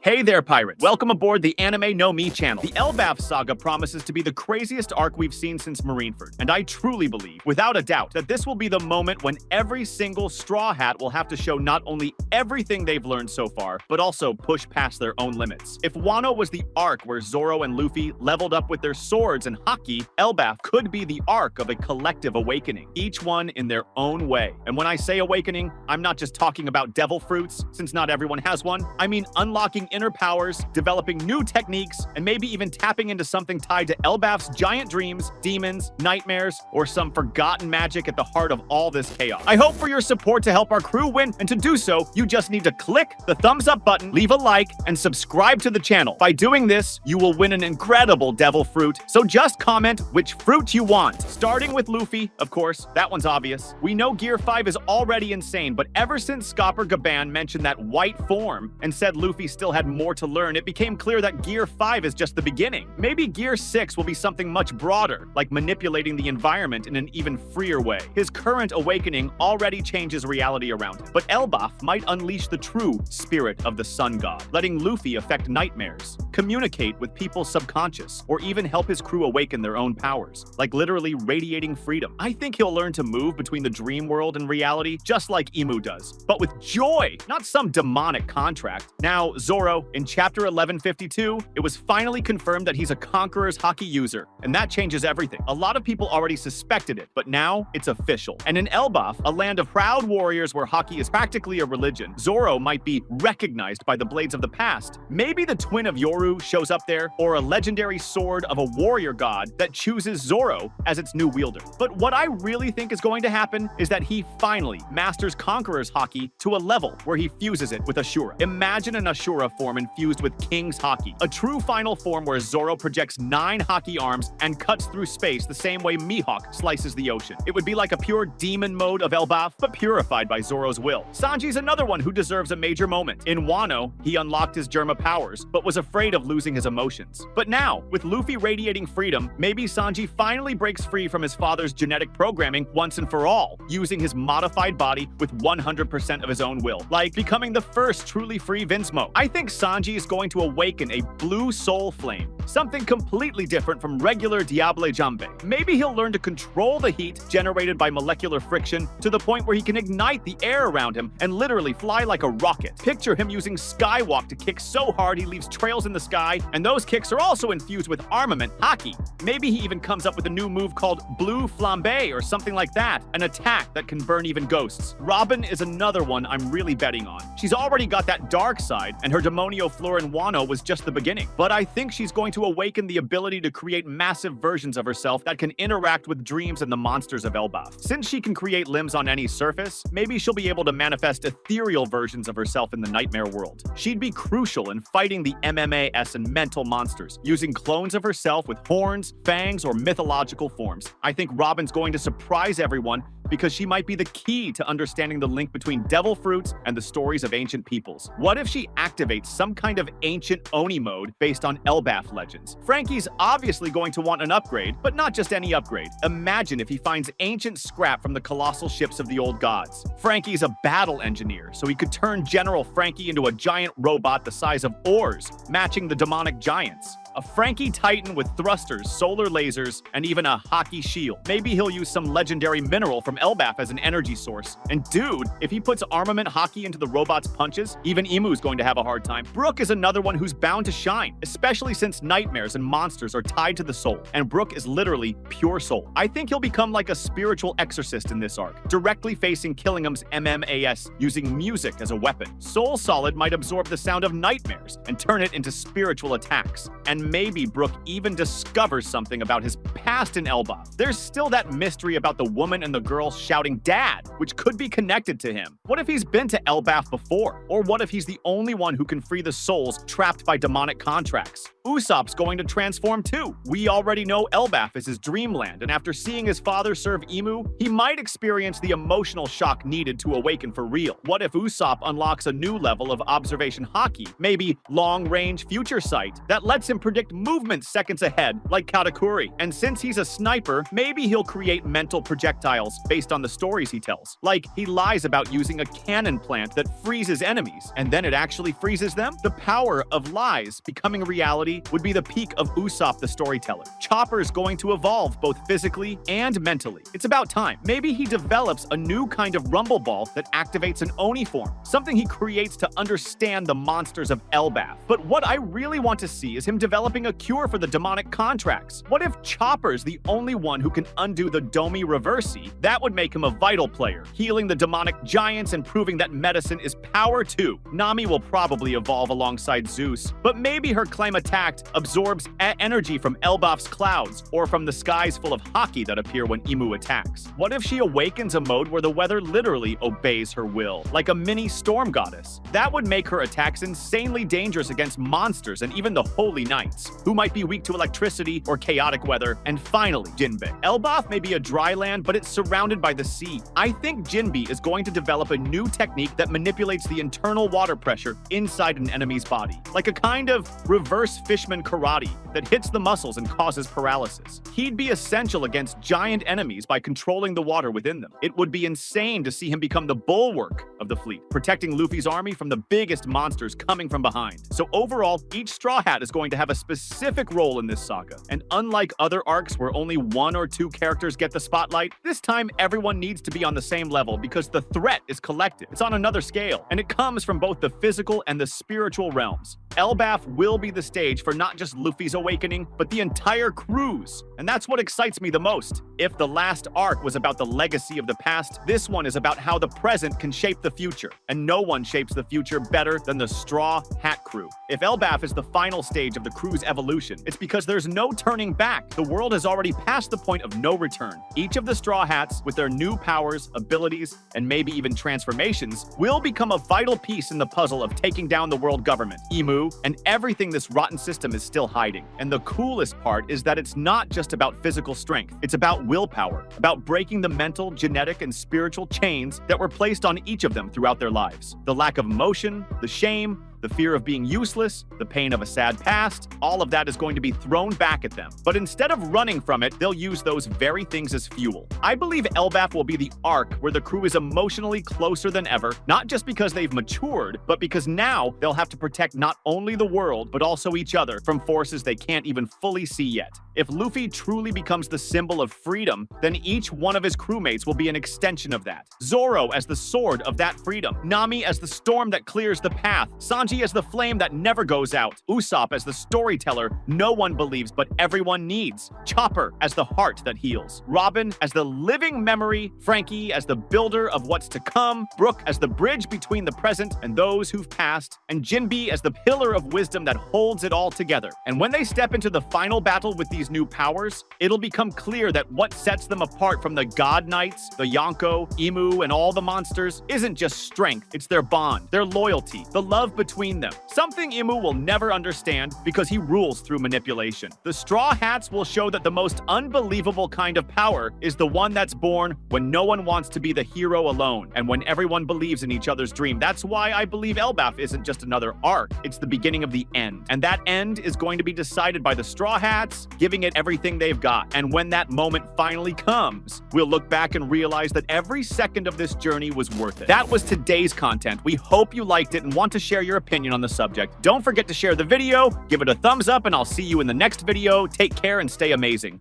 Hey there, pirates! Welcome aboard the Anime No Me channel. The Elbaf saga promises to be the craziest arc we've seen since Marineford, and I truly believe, without a doubt, that this will be the moment when every single Straw Hat will have to show not only everything they've learned so far, but also push past their own limits. If Wano was the arc where Zoro and Luffy leveled up with their swords and Haki, Elbaf could be the arc of a collective awakening, each one in their own way. And when I say awakening, I'm not just talking about devil fruits, since not everyone has one. I mean unlocking inner powers, developing new techniques, and maybe even tapping into something tied to Elbaf's giant dreams, demons, nightmares, or some forgotten magic at the heart of all this chaos. I hope for your support to help our crew win, and to do so, you just need to click the thumbs up button, leave a like, and subscribe to the channel. By doing this, you will win an incredible devil fruit, so just comment which fruit you want. Starting with Luffy, of course, that one's obvious. We know Gear 5 is already insane, but ever since Scopper Gaban mentioned that white form and said Luffy still had more to learn, it became clear that Gear 5 is just the beginning. Maybe Gear 6 will be something much broader, like manipulating the environment in an even freer way. His current awakening already changes reality around him, but Elbaf might unleash the true spirit of the Sun God, letting Luffy affect nightmares, communicate with people's subconscious, or even help his crew awaken their own powers, like literally radiating freedom. I think he'll learn to move between the dream world and reality, just like Imu does, but with joy, not some demonic contract. Now, Zoro, in Chapter 1152, it was finally confirmed that he's a Conqueror's Haki user, and that changes everything. A lot of people already suspected it, but now it's official. And in Elbaf, a land of proud warriors where Haki is practically a religion, Zoro might be recognized by the blades of the past. Maybe the twin of Yoru shows up there, or a legendary sword of a warrior god that chooses Zoro as its new wielder. But what I really think is going to happen is that he finally masters Conqueror's Haki to a level where he fuses it with Ashura. Imagine an Ashura form infused with King's Haki, a true final form where Zoro projects 9 Haki arms and cuts through space the same way Mihawk slices the ocean. It would be like a pure demon mode of Elbaf, but purified by Zoro's will. Sanji's another one who deserves a major moment. In Wano, he unlocked his Germa powers, but was afraid of losing his emotions. But now, with Luffy radiating freedom, maybe Sanji finally breaks free from his father's genetic programming once and for all, using his modified body with 100% of his own will, like becoming the first truly free Vinsmo. I think Sanji is going to awaken a blue soul flame, something completely different from regular Diable Jambe. Maybe he'll learn to control the heat generated by molecular friction to the point where he can ignite the air around him and literally fly like a rocket. Picture him using Skywalk to kick so hard he leaves trails in the sky, and those kicks are also infused with armament, Haki. Maybe he even comes up with a new move called Blue Flambe or something like that, an attack that can burn even ghosts. Robin is another one I'm really betting on. She's already got that dark side, and her Demonio Floor in Wano was just the beginning. But I think she's going to awaken the ability to create massive versions of herself that can interact with dreams and the monsters of Elbaf. Since she can create limbs on any surface, maybe she'll be able to manifest ethereal versions of herself in the nightmare world. She'd be crucial in fighting the MMAS and mental monsters, using clones of herself with horns, fangs, or mythological forms. I think Robin's going to surprise everyone because she might be the key to understanding the link between devil fruits and the stories of ancient peoples. What if she activates some kind of ancient Oni mode based on Elbaf legends? Frankie's obviously going to want an upgrade, but not just any upgrade. Imagine if he finds ancient scrap from the colossal ships of the old gods. Frankie's a battle engineer, so he could turn General Frankie into a giant robot the size of oars, matching the demonic giants. A Frankie Titan with thrusters, solar lasers, and even a Haki shield. Maybe he'll use some legendary mineral from Elbaf as an energy source. And dude, if he puts armament Haki into the robot's punches, even Imu's going to have a hard time. Brooke is another one who's bound to shine, especially since nightmares and monsters are tied to the soul, and Brooke is literally pure soul. I think he'll become like a spiritual exorcist in this arc, directly facing Killingham's MMAS, using music as a weapon. Soul Solid might absorb the sound of nightmares and turn it into spiritual attacks. And maybe Brooke even discovers something about his past in Elbaf. There's still that mystery about the woman and the girl shouting "Dad," which could be connected to him. What if he's been to Elbaf before? Or what if he's the only one who can free the souls trapped by demonic contracts? Usopp's going to transform too. We already know Elbaf is his dreamland, and after seeing his father serve Emu, he might experience the emotional shock needed to awaken for real. What if Usopp unlocks a new level of observation Haki, maybe long-range future sight, that lets him predict movement seconds ahead, like Katakuri? And since he's a sniper, maybe he'll create mental projectiles based on the stories he tells. Like, he lies about using a cannon plant that freezes enemies, and then it actually freezes them? The power of lies becoming reality would be the peak of Usopp the storyteller. Chopper's going to evolve both physically and mentally. It's about time. Maybe he develops a new kind of rumble ball that activates an Oni form, something he creates to understand the monsters of Elbaf. But what I really want to see is him developing a cure for the demonic contracts. What if Chopper's the only one who can undo the Domi Reversi? That would make him a vital player, healing the demonic giants and proving that medicine is power too. Nami will probably evolve alongside Zeus, but maybe her Climattact absorbs energy from Elbaf's clouds or from the skies full of Haki that appear when Emu attacks. What if she awakens a mode where the weather literally obeys her will, like a mini storm goddess? That would make her attacks insanely dangerous against monsters and even the Holy Knights, who might be weak to electricity or chaotic weather. And finally, Jinbe. Elbaf may be a dry land, but it's surrounded by the sea. I think Jinbe is going to develop a new technique that manipulates the internal water pressure inside an enemy's body, like a kind of reverse fishman karate that hits the muscles and causes paralysis. He'd be essential against giant enemies by controlling the water within them. It would be insane to see him become the bulwark of the fleet, protecting Luffy's army from the biggest monsters coming from behind. So overall, each Straw Hat is going to have a specific role in this saga. And unlike other arcs where only one or two characters get the spotlight, this time everyone needs to be on the same level because the threat is collective. It's on another scale, and it comes from both the physical and the spiritual realms. Elbaf will be the stage for not just Luffy's awakening, but the entire cruise. And that's what excites me the most. If the last arc was about the legacy of the past, this one is about how the present can shape the future. And no one shapes the future better than the Straw Hat crew. If Elbaf is the final stage of the crew's evolution, it's because there's no turning back. The world has already passed the point of no return. Each of the Straw Hats, with their new powers, abilities, and maybe even transformations, will become a vital piece in the puzzle of taking down the world government, Emu, and everything this rotten system is still hiding. And the coolest part is that it's not just about physical strength. It's about willpower, about breaking the mental, genetic, and spiritual chains that were placed on each of them throughout their lives. The lack of emotion, the shame, the fear of being useless, the pain of a sad past, all of that is going to be thrown back at them. But instead of running from it, they'll use those very things as fuel. I believe Elbaf will be the arc where the crew is emotionally closer than ever, not just because they've matured, but because now they'll have to protect not only the world, but also each other from forces they can't even fully see yet. If Luffy truly becomes the symbol of freedom, then each one of his crewmates will be an extension of that. Zoro as the sword of that freedom, Nami as the storm that clears the path, Sanji as the flame that never goes out, Usopp as the storyteller no one believes but everyone needs, Chopper as the heart that heals, Robin as the living memory, Frankie as the builder of what's to come, Brooke as the bridge between the present and those who've passed, and Jinbe as the pillar of wisdom that holds it all together. And when they step into the final battle with these new powers, it'll become clear that what sets them apart from the God Knights, the Yonko, Emu, and all the monsters isn't just strength, it's their bond, their loyalty, the love between them. Something Emu will never understand because he rules through manipulation. The Straw Hats will show that the most unbelievable kind of power is the one that's born when no one wants to be the hero alone and when everyone believes in each other's dream. That's why I believe Elbaf isn't just another arc, it's the beginning of the end. And that end is going to be decided by the Straw Hats giving it everything they've got. And when that moment finally comes, we'll look back and realize that every second of this journey was worth it. That was today's content. We hope you liked it and want to share your opinion on the subject. Don't forget to share the video, give it a thumbs up, and I'll see you in the next video. Take care and stay amazing.